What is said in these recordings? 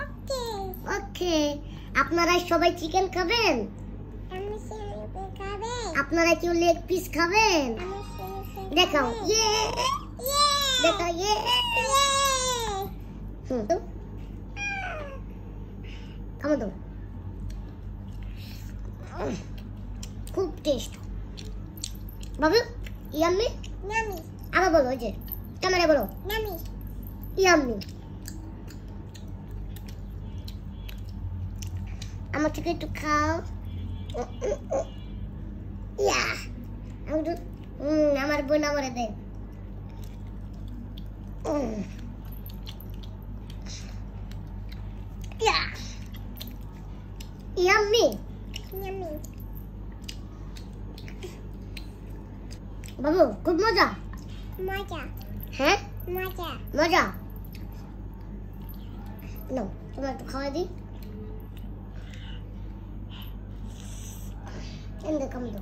ওকে ওকে আপনারা সবাই চিকেন খাবেন? আমি চিকেন খাবে। আপনারা কেউ লেগ পিস খাবেন? আমি চিকেন দেখাও ইয়ে দেখাও ইয়ে খাবো তো খুব টেস্ট বাবু ইয়াম্মি নামি আবার বলো ওই যে ক্যামেরা বলো নামি ইয়াম্মি আমার থেকে একটু খাও ইয়া আমার বোন আমারে দে ইয়া ইয়াম্মি নামি বাবু খুব মজা মজা হ্যাঁ মজা মজা নো তোমার একটু খাওয়াই দিই এনে কম দো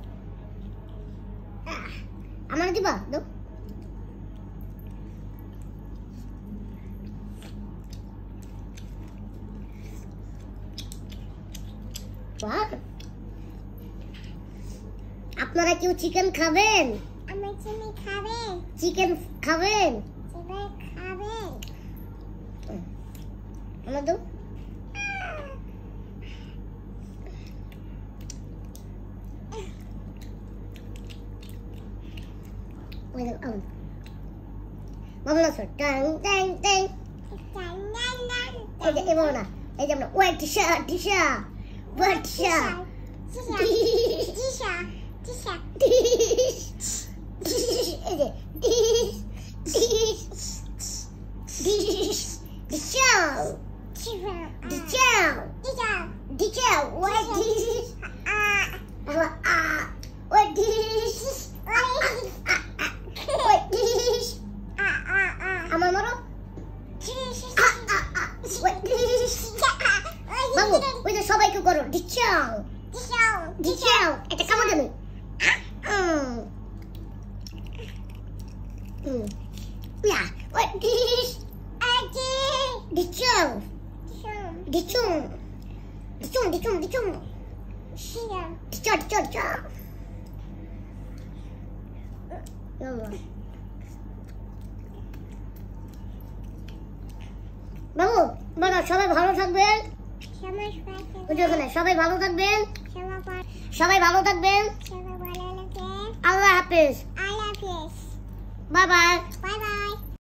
আমার দিবা দো আপনারা কেউ চিকেন খাবেন? আমি চিকেন খাবে। চিকেন খাবেন? চিকেন খাবে। আমার দাও বাবলা স্যার ট্যাং ট্যাং ট্যাং এই যে এবার না এই যে আমরা white T-shirt T-shirt white T-shirt দিশা দিশা এই যে ডিশাও চিকেন ডিশাও দিশা ডিশাও white dish white dish white dish আমার মারো হোয়াইট ডিশ বাবু ওই যে সবাইকে করো ডিশাও দিশা ডিশাও এটা কেমন জানি Yeah, what dish? Dichong. Dichong. Dichong, dichong, dichong. Dichong, dichong, dichong. বাবু বলো সবাই ভালো থাকবেন সবাই ভালো থাকবেন সবাই ভালো থাকবেন আল্লাহ হাফেজ বাই বাই